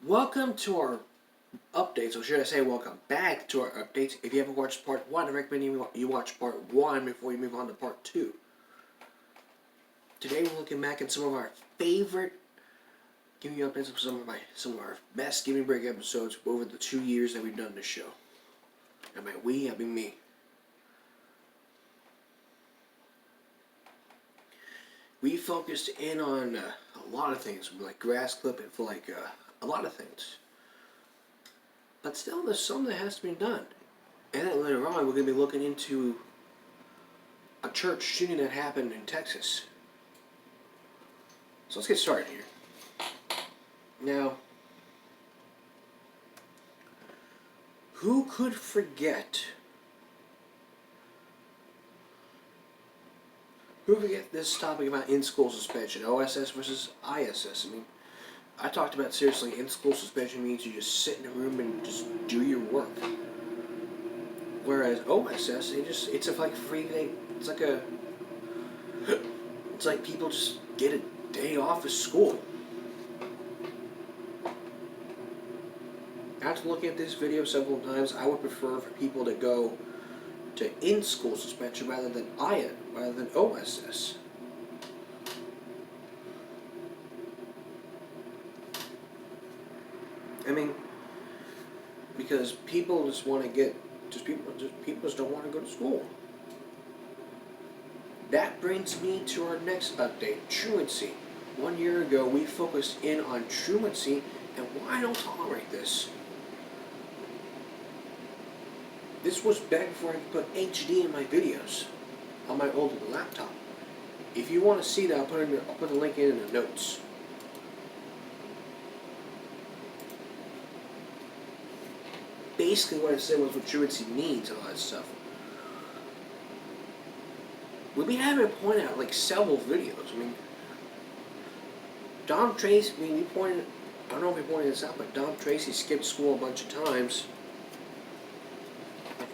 Welcome to our updates, or should I say welcome back to our updates. If you haven't watched part 1, I recommend you watch part 1 before you move on to part 2. Today we're looking back at some of our favorite giving you updates of some of our best Give Me a Break episodes over the 2 years that we've done this show. And by we, I mean me. We focused in on a lot of things, like grass clipping, for a lot of things. But still, there's some that has to be done. And then later on, we're going to be looking into a church shooting that happened in Texas. So let's get started here. Now, who could forget? Who would forget this topic about in-school suspension, OSS versus ISS? I mean, I talked about seriously, in-school suspension means you just sit in a room and just do your work. Whereas OSS, it's a free thing. It's like people just get a day off of school. After looking at this video several times, I would prefer for people to go to in-school suspension rather than OSS. I mean, because people just want to people just don't want to go to school. That brings me to our next update, truancy. 1 year ago, we focused in on truancy and why I don't tolerate this. This was back before I could put HD in my videos on my old laptop. If you want to see that, I'll put the link in the notes. Basically, what I said was what truancy means and all that stuff. We've been having to point out several videos. I mean, Dom Tracy. I don't know if we pointed this out, but Dom Tracy skipped school a bunch of times.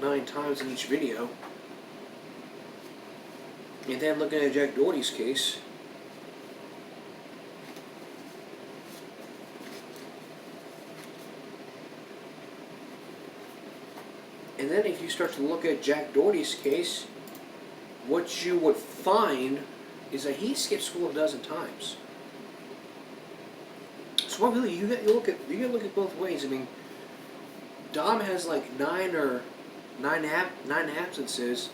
9 times in each video. And then looking at Jack Doherty's case, and then if you start to look at Jack Doherty's case, what you would find is that he skipped school a dozen times. So really, you got to look at both ways. I mean, Dom has nine absences.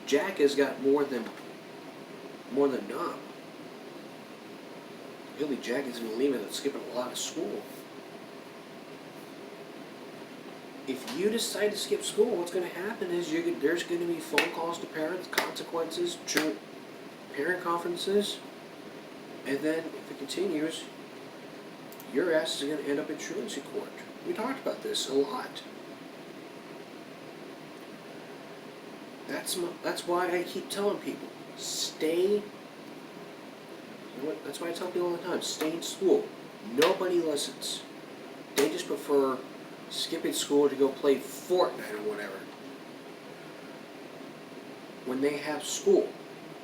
Jack has got more than Dom. Really, Jack is going to leave it and skipping a lot of school. If you decide to skip school, what's going to happen is there's going to be phone calls to parents, consequences, parent conferences, and then if it continues, your ass is going to end up in truancy court. We talked about this a lot. That's why I keep telling people, stay. That's why I tell people all the time, stay in school. Nobody listens. They just prefer skipping school to go play Fortnite or whatever. When they have school,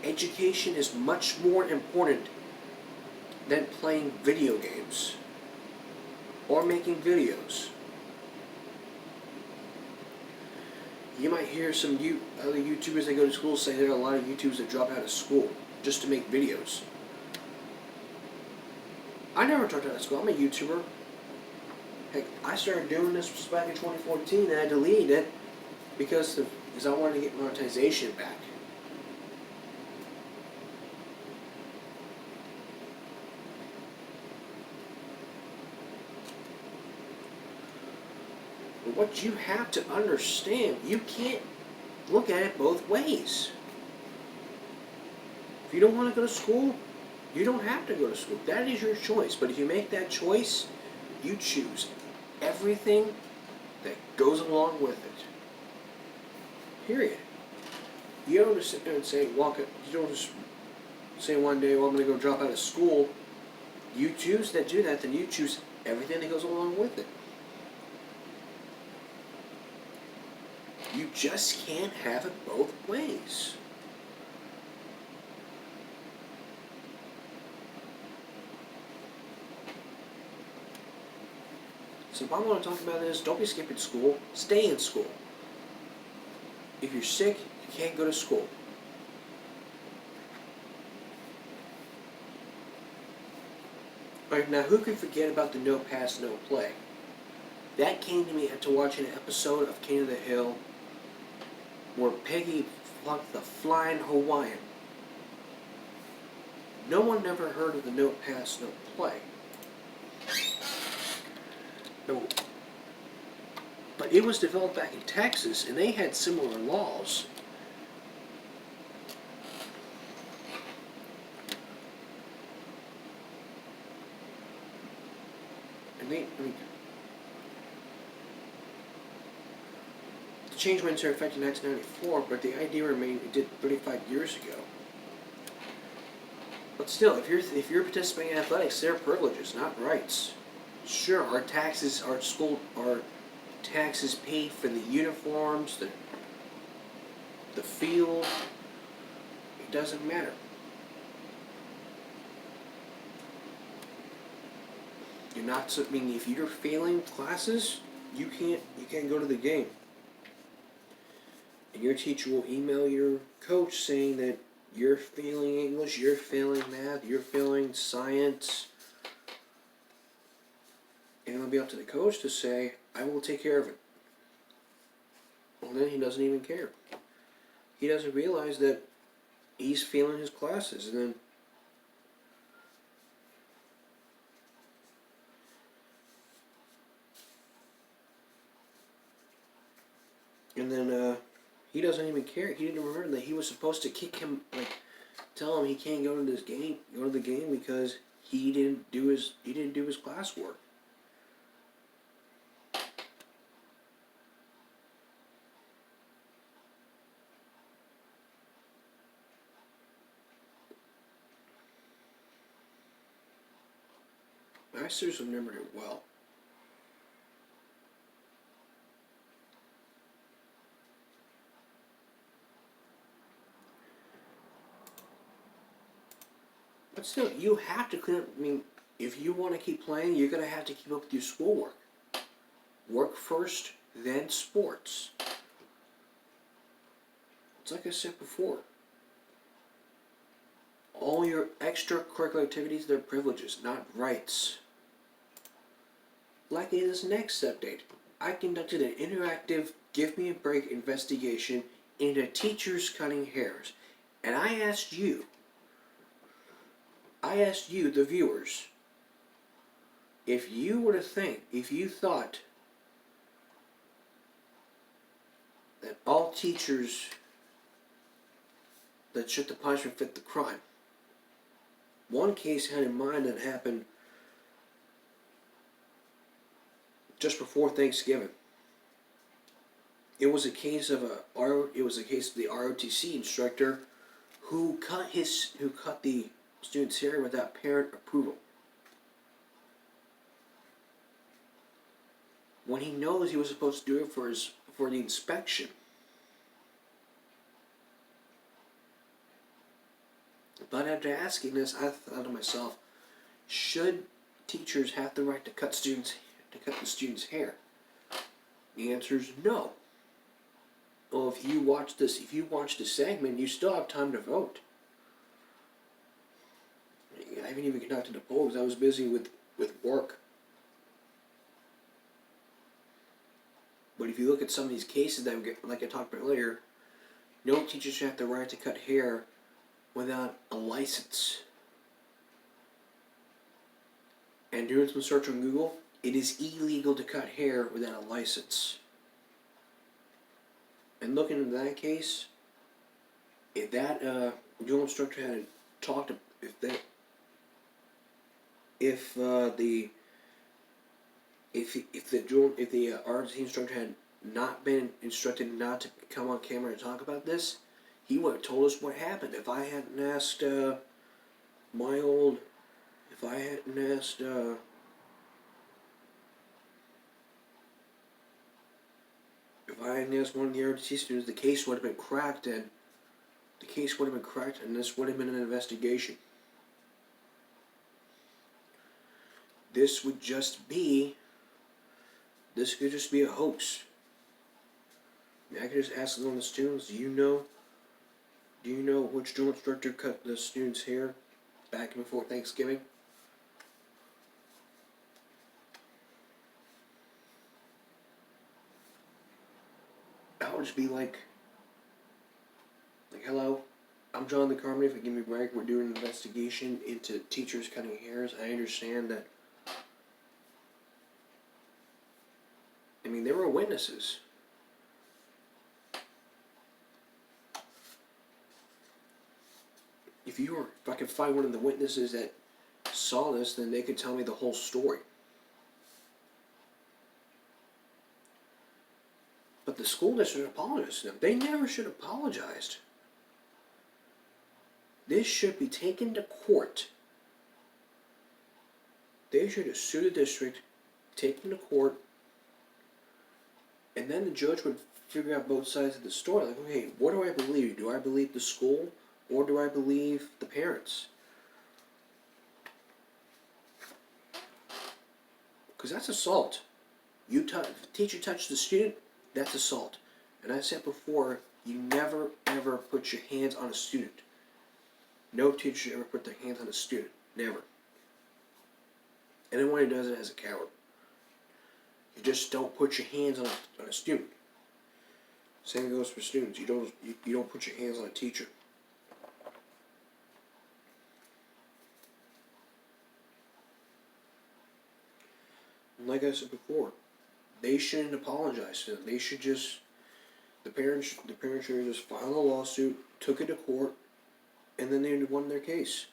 education is much more important than playing video games or making videos. You might hear some other YouTubers that go to school say there are a lot of YouTubers that drop out of school just to make videos. I never dropped out of school. I'm a YouTuber. Heck, I started doing this back in 2014 and I deleted it because I wanted to get monetization back. But what you have to understand, you can't look at it both ways. If you don't want to go to school, you don't have to go to school. That is your choice. But if you make that choice, you choose everything that goes along with it. Period. You don't just sit there and say, you don't just say one day, well, I'm going to go drop out of school. You choose to do that, then you choose everything that goes along with it. You just can't have it both ways. So the bottom line I'm talking about is don't be skipping school. Stay in school. If you're sick, you can't go to school. Alright, now who can forget about the no pass, no play? That came to me after watching an episode of King of the Hill where Peggy flunked the Flying Hawaiian. No one ever heard of the no pass, no play. No. But it was developed back in Texas, and they had similar laws. And the change went into effect in 1994, but the idea remained it did 35 years ago. But still, if you're participating in athletics, they're privileges, not rights. Sure, our taxes pay for the uniforms, the field. It doesn't matter. You're not. I mean, if you're failing classes, you can't go to the game. And your teacher will email your coach saying that you're failing English, you're failing math, you're failing science. And it'll be up to the coach to say, I will take care of it. Well, then he doesn't even care. He doesn't realize that he's failing his classes. And then he doesn't even care. He didn't remember that he was supposed to kick him, tell him he can't go to the game because he didn't do his classwork. I seriously remembered it well. But still, you have to clean up. I mean, if you want to keep playing, you're going to have to keep up with your schoolwork. Work first, then sports. It's like I said before. All your extracurricular activities, they're privileges, not rights. Like in this next update, I conducted an interactive Give Me a Break investigation into teachers cutting hairs. And I asked you, the viewers, if you thought that all teachers, that should the punishment fit the crime. One case I had in mind that happened just before Thanksgiving. It was a case of the ROTC instructor who cut the student's hair without parent approval. When he knows he was supposed to do it for the inspection. But after asking this, I thought to myself, should teachers have the right to cut the student's hair? The answer is no. Well, if you watch this segment, you still have time to vote. I haven't even conducted a poll because I was busy with work. But if you look at some of these cases that like I talked about earlier, no teacher should have the right to cut hair without a license. And doing some search on Google, it is illegal to cut hair without a license. And looking into that case, if that drill instructor had talked, if the ROTC instructor had not been instructed not to come on camera and talk about this, he would have told us what happened. If I hadn't asked one of the ROTC students, the case would have been cracked, and this would have been an investigation. This would just be This could just be a hoax. I could just ask one of the students, do you know which drill instructor cut the students' hair back before Thanksgiving? I would just be like, hello, I'm John the Carmody. If you give me a break, we're doing an investigation into teachers cutting hairs. I understand that. I mean, there were witnesses. If I could find one of the witnesses that saw this, then they could tell me the whole story. But the school district apologized to them. They never should have apologized. This should be taken to court. They should have sued the district, taken to court, and then the judge would figure out both sides of the story. Like, okay, what do I believe? Do I believe the school, or do I believe the parents? Because that's assault. If a teacher touched the student, that's assault. And I said before, you never ever put your hands on a student. No teacher should ever put their hands on a student. Never. Anyone who does it as a coward. You just don't put your hands on a student. Same goes for students. You don't put your hands on a teacher. And like I said before, they shouldn't apologize to them. They should just the parents should just file a lawsuit, took it to court, and then they won their case.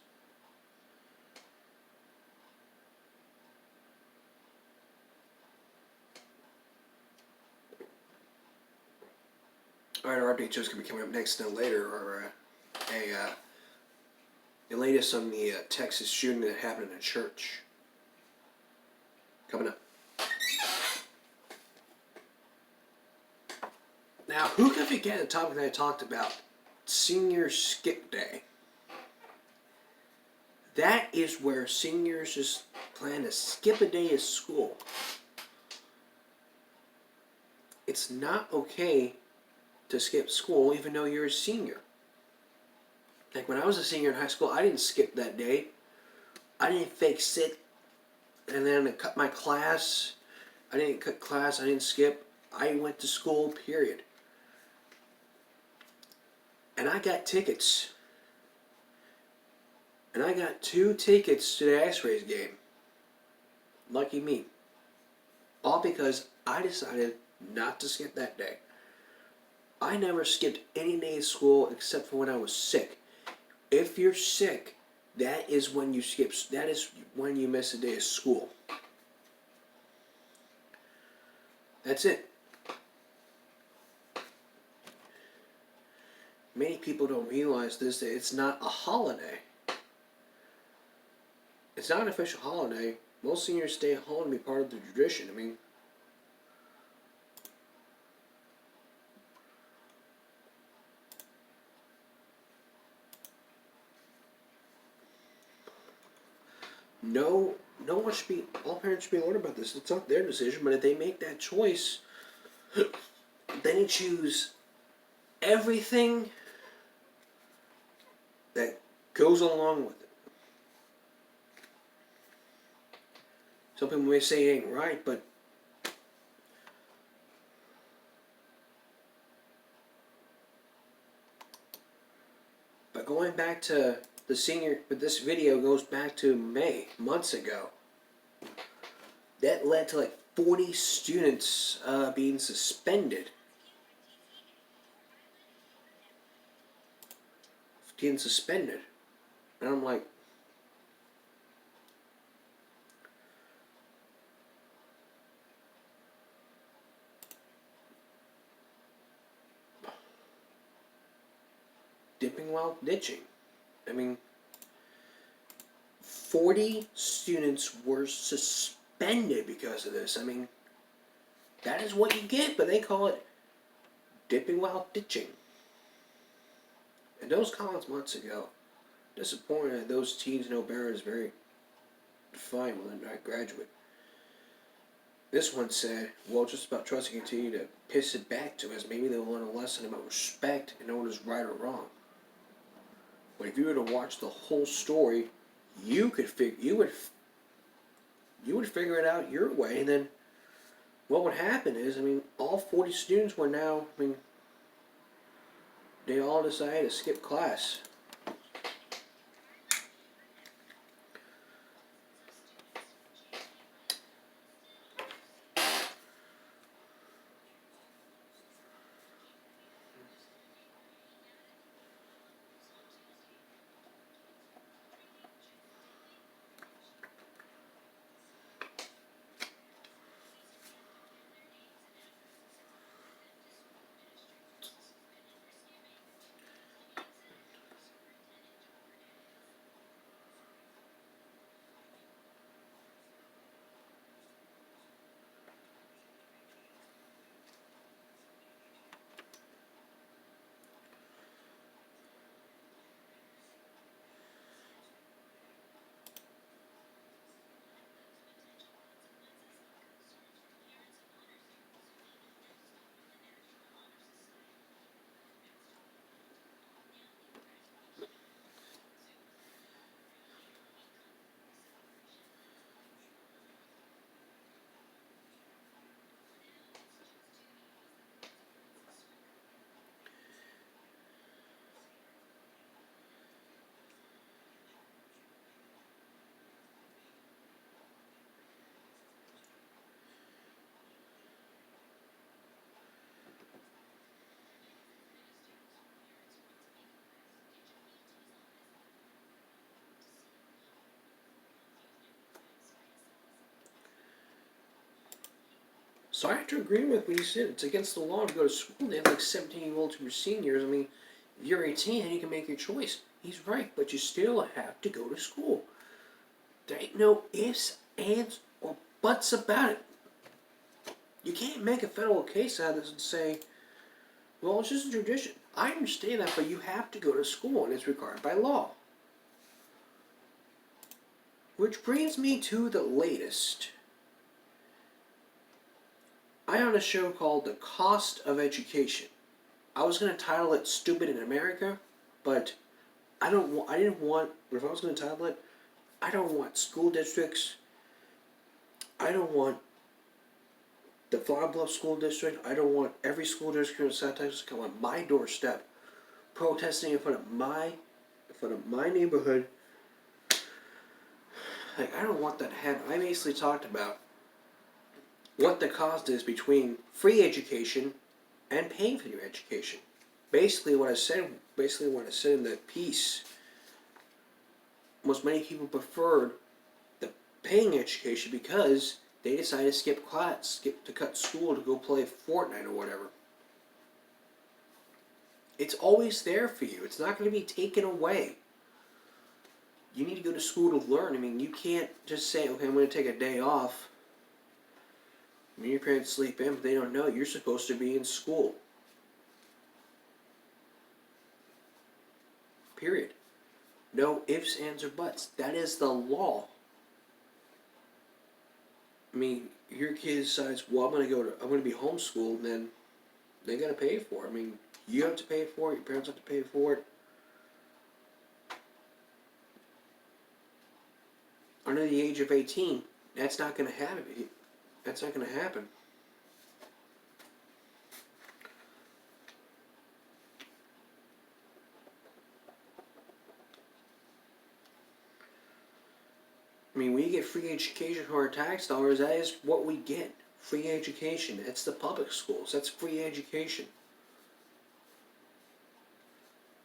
Alright, our update show's going to be coming up next and later, or the latest on the Texas shooting that happened in a church. Coming up. Now, who can forget the topic that I talked about? Senior skip day. That is where seniors just plan to skip a day of school. It's not okay to skip school even though you're a senior. Like when I was a senior in high school, I didn't skip that day. I didn't fake sick and then cut my class. I didn't cut class, I didn't skip. I went to school, period. And I got tickets. And I got 2 tickets to the X-Rays game. Lucky me. All because I decided not to skip that day. I never skipped any day of school except for when I was sick. If you're sick, that is when you skip. That is when you miss a day of school. That's it. Many people don't realize this, that it's not a holiday. It's not an official holiday. Most seniors stay home to be part of the tradition. I mean, all parents should be alert about this. It's not their decision, but if they make that choice, then they choose everything that goes along with it. Some people may say it ain't right, but going back to the senior, but this video goes back to May, months ago. That led to like 40 students being suspended. And I'm like, dipping while ditching. I mean, 40 students were suspended because of this. I mean, that is what you get, but they call it dipping while ditching. And those comments months ago, disappointed that those teens know better is very defined when they're not graduate. This one said, well, just about trust and continue to piss it back to us. Maybe they'll learn a lesson about respect and know what is right or wrong. But if you were to watch the whole story, you could you would figure it out your way, and then what would happen is, I mean, all 40 students were now, I mean, they all decided to skip class. So I have to agree with what you said. It's against the law to go to school. They have like 17-year-olds who are seniors. I mean, if you're 18 and you can make your choice. He's right, but you still have to go to school. There ain't no ifs, ands, or buts about it. You can't make a federal case out of this and say, well, it's just a tradition. I understand that, but you have to go to school and it's required by law. Which brings me to the latest. I on a show called The Cost of Education. I was going to title it Stupid in America, but I didn't want, if I was going to title it, I don't want school districts. I don't want the Flower Bluff School District. I don't want every school district in South Texas to come on my doorstep protesting in front of my neighborhood. Like, I don't want that to happen. I basically talked about what the cost is between free education and paying for your education. Basically what I said in that piece was many people preferred the paying education because they decided to skip class, to cut school to go play Fortnite or whatever. It's always there for you. It's not going to be taken away. You need to go to school to learn. I mean, you can't just say, okay, I'm going to take a day off. I mean, your parents sleep in, but they don't know you're supposed to be in school. Period. No ifs, ands, or buts. That is the law. I mean, your kid decides, well, I'm going to be homeschooled, and then they got to pay for it. I mean, you have to pay for it. Your parents have to pay for it. Under the age of 18, that's not going to happen. That's not going to happen. I mean, we get free education for our tax dollars. That is what we get. Free education. It's the public schools. That's free education.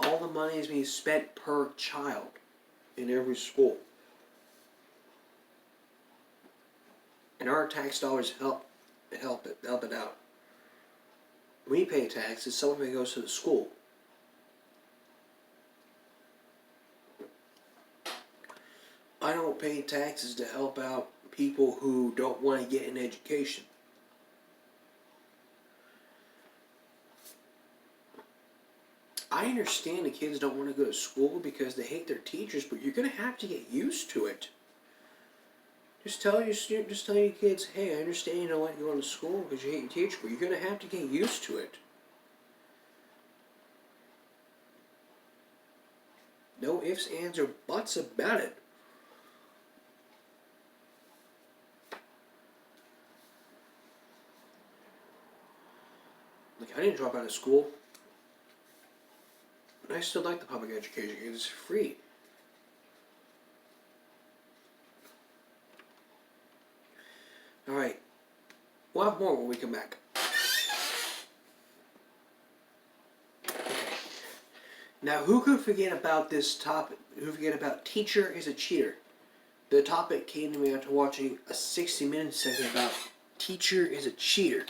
All the money is being spent per child in every school. And our tax dollars help it out. We pay taxes, some of it goes to the school. I don't pay taxes to help out people who don't want to get an education. I understand the kids don't want to go to school because they hate their teachers, but you're going to have to get used to it. just tell your kids, hey, I understand you don't like going to school because you hate your teacher, but you're gonna have to get used to it. No ifs, ands, or buts about it. Like, I didn't drop out of school. I still like the public education because it's free. Alright, we'll have more when we come back. Now, who could forget about this topic? Who could forget about teacher is a cheater? The topic came to me after watching a 60 Minutes segment about teacher is a cheater.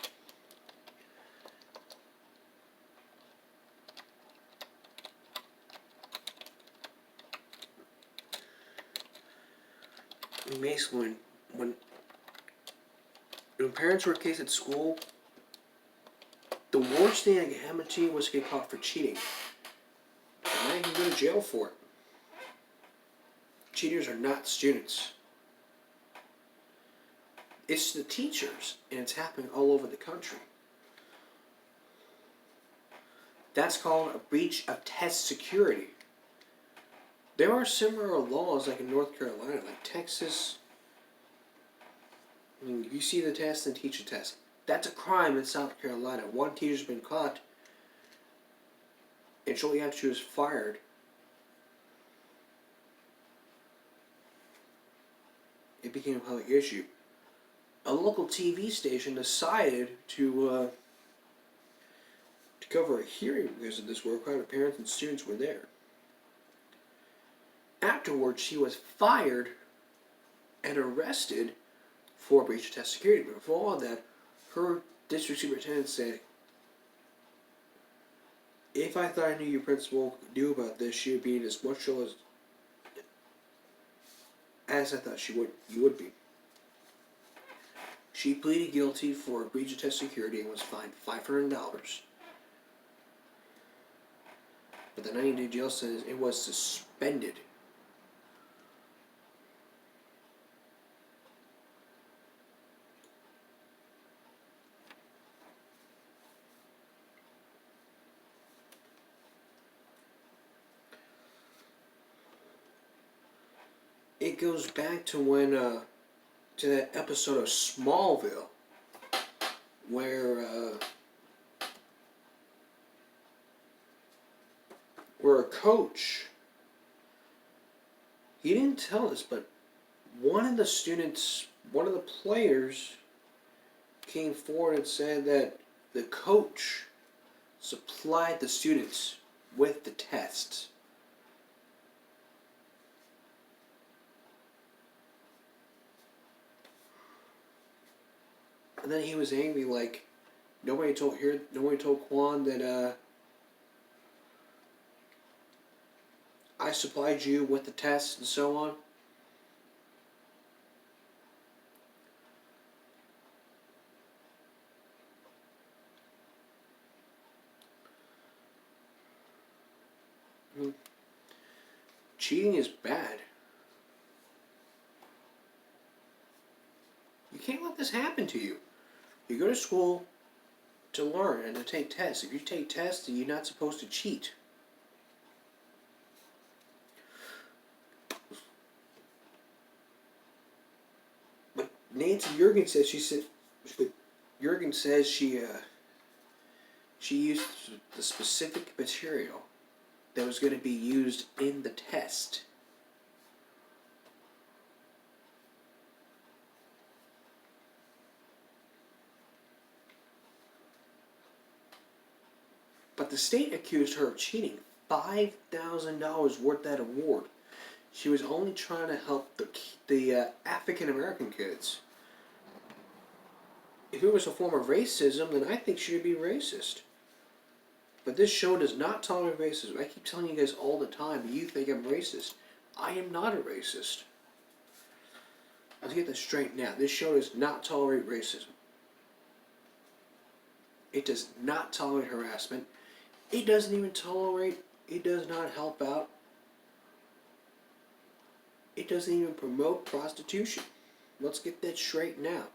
Basically, when parents were kids at school, the worst thing that could happen to you was to get caught for cheating. And I can go to jail for it. Cheaters are not students. It's the teachers, and it's happening all over the country. That's called a breach of test security. There are similar laws like in North Carolina, like Texas. I mean, you see the test and teach a test. That's a crime in South Carolina. One teacher's been caught, and shortly after she was fired, it became a public issue. A local TV station decided to cover a hearing because of this, where private parents and students were there. Afterwards, she was fired and arrested for breach of test security. But before all that, her district superintendent said, if I thought I knew your principal knew about this, she would be in as much trouble as I thought you would be. She pleaded guilty for breach of test security and was fined $500. But the 90-day jail sentence, it was suspended. It goes back to when, to that episode of Smallville, where a coach, he didn't tell us, but one of the players came forward and said that the coach supplied the students with the tests. And then he was angry, like, nobody told Quan that I supplied you with the tests and so on. Cheating is bad. You can't let this happen to you. You go to school to learn and to take tests. If you take tests, then you're not supposed to cheat. But Nancy Jurgen says she used the specific material that was going to be used in the test. But the state accused her of cheating. $5,000 worth that award. She was only trying to help the African American kids. If it was a form of racism, then I think she would be racist. But this show does not tolerate racism. I keep telling you guys all the time, you think I'm racist. I am not a racist. Let's get this straight now. This show does not tolerate racism. It does not tolerate harassment. It does not help out. It doesn't even promote prostitution. Let's get that straightened out.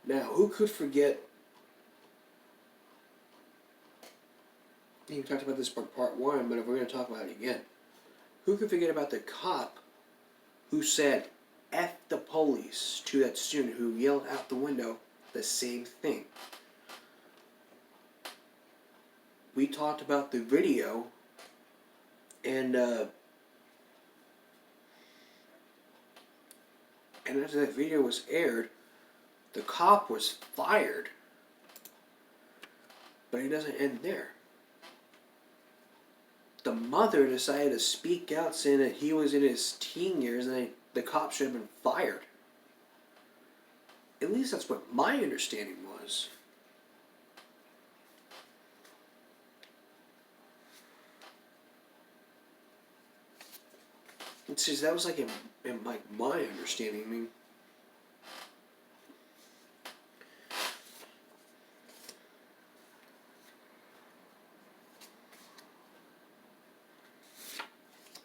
Now, who could forget? You talked about this part one, but if we're going to talk about it again, who could forget about the cop who said "F the police" to that student who yelled out the window the same thing? We talked about the video, and after that video was aired, the cop was fired. But it doesn't end there. The mother decided to speak out, saying that he was in his teen years and the cop should have been fired. At least that's what my understanding was. It's just, that was like in like my understanding. I mean,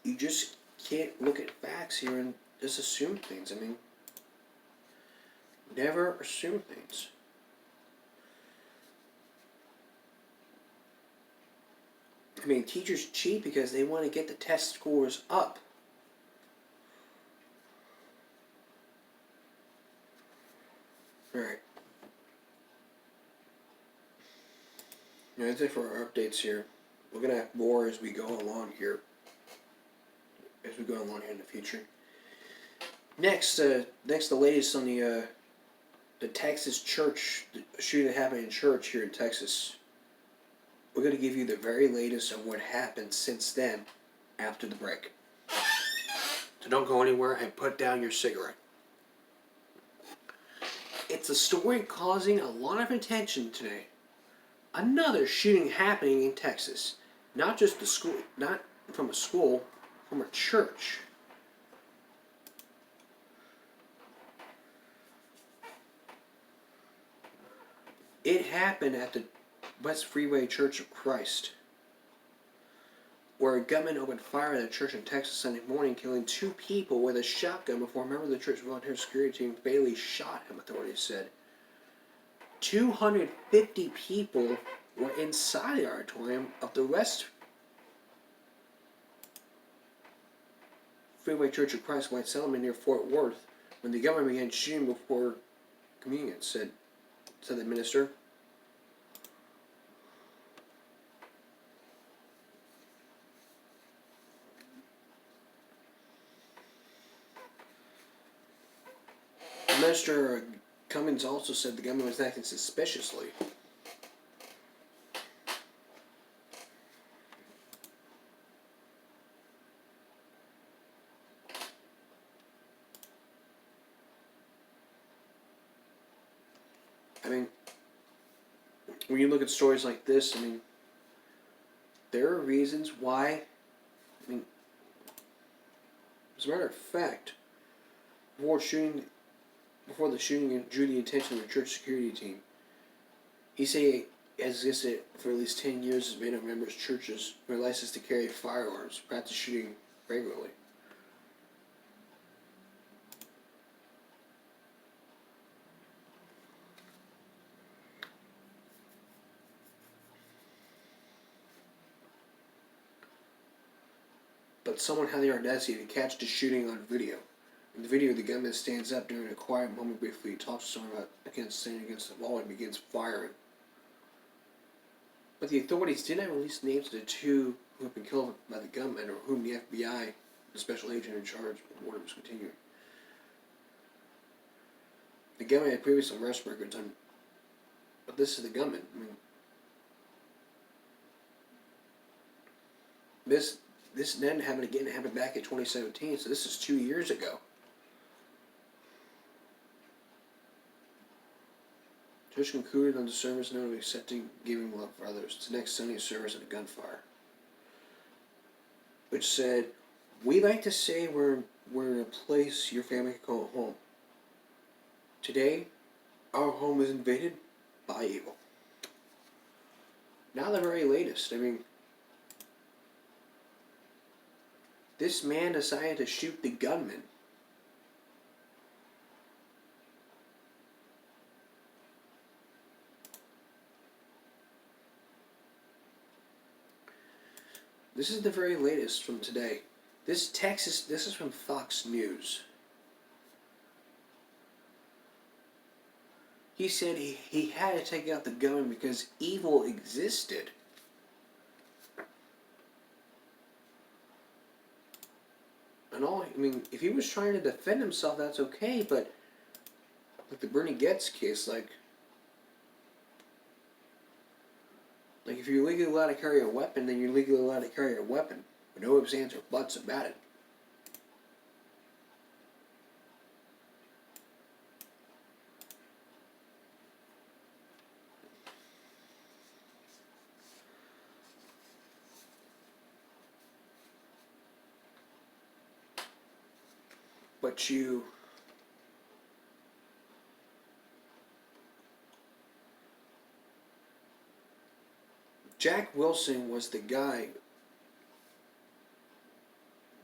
you just can't look at facts here and just assume things. I mean, never assume things. I mean, teachers cheat because they want to get the test scores up. Alright. That's it for our updates here. We're going to have more as we go along here. In the future. Next, the latest on the Texas church, the shooting that happened in church here in Texas. We're going to give you the very latest of what happened since then after the break. So don't go anywhere and put down your cigarette. It's a story causing a lot of attention today. Another shooting happening in Texas. Not just the school, not from a school, from a church. It happened at the West Freeway Church of Christ, where a gunman opened fire at a church in Texas Sunday morning, killing 2 people with a shotgun before a member of the church volunteer security team fatally shot him, authorities said. 250 people were inside the auditorium of the West Freeway Church of Christ White Settlement near Fort Worth when the gunman began shooting before communion, said the minister. Minister Cummings also said the gunman was acting suspiciously. I mean, when you look at stories like this, I mean, there are reasons why. I mean, as a matter of fact, before the shooting drew the attention of the church security team, he said, as listed for at least 10 years, has been a member of churches who are licensed to carry firearms, practice shooting regularly. But someone had the audacity to catch the shooting on video. In the video, the gunman stands up during a quiet moment briefly. He talks to someone about standing against the wall and begins firing. But the authorities did not release names of the 2 who have been killed by the gunman, or whom the FBI, the special agent in charge, warned was continuing. The gunman had previous arrest records on, but this is the gunman. I mean, this then happened again. It happened back in 2017, so this is 2 years ago. Church concluded on the service note of accepting giving love for others. It's the next Sunday service at a gunfire, which said, "We like to say we're in a place your family can call home. Today, our home is invaded by evil." Now the very latest. I mean, This man decided to shoot the gunman. This is the very latest from today. This is from Fox News. He said he had to take out the gunman because evil existed. And if he was trying to defend himself, that's okay, but like the Bernie Getz case, like if you're legally allowed to carry a weapon, then you're legally allowed to carry a weapon. With no ifs, ands, or buts about it. But Jack Wilson was the guy.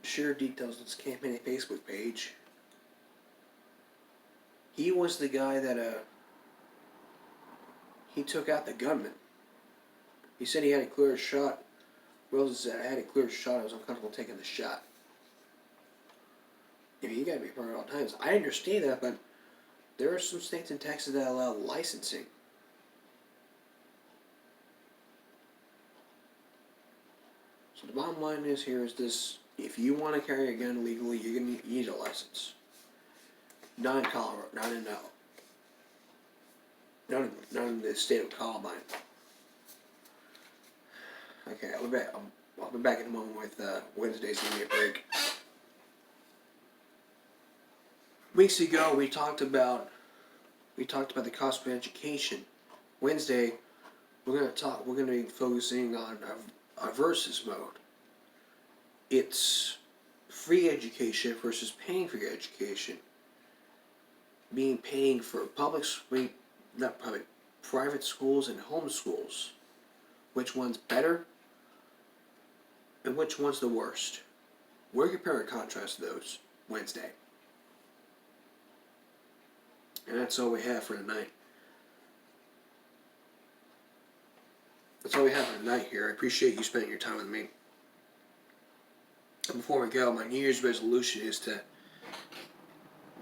Share details on his campaign Facebook page. He was the guy that he took out the gunman. He said he had a clear shot. Wilson said, I had a clear shot. I was uncomfortable taking the shot. I mean, you gotta be prepared at all times. I understand that, but there are some states in Texas that allow licensing. So the bottom line is here is this: if you want to carry a gun legally, you need a license. Not in Colorado, not in the state of Columbine. Okay, I'll be back in a moment with Wednesday's Media Break. Weeks ago, we talked about the cost of education. Wednesday, we're going to be focusing on a versus mode. It's free education versus paying for your education. Paying for private schools and home schools. Which one's better? And which one's the worst? We're comparing and contrast those Wednesday. And that's all we have for tonight. That's all we have for tonight here. I appreciate you spending your time with me. And before we go, my New Year's resolution is to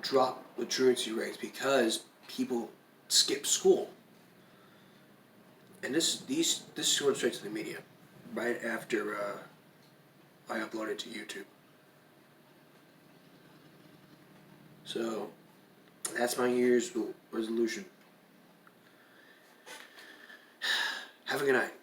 drop the truancy rates because people skip school. And this going straight to the media right after I upload it to YouTube. So that's my New Year's resolution. Have a good night.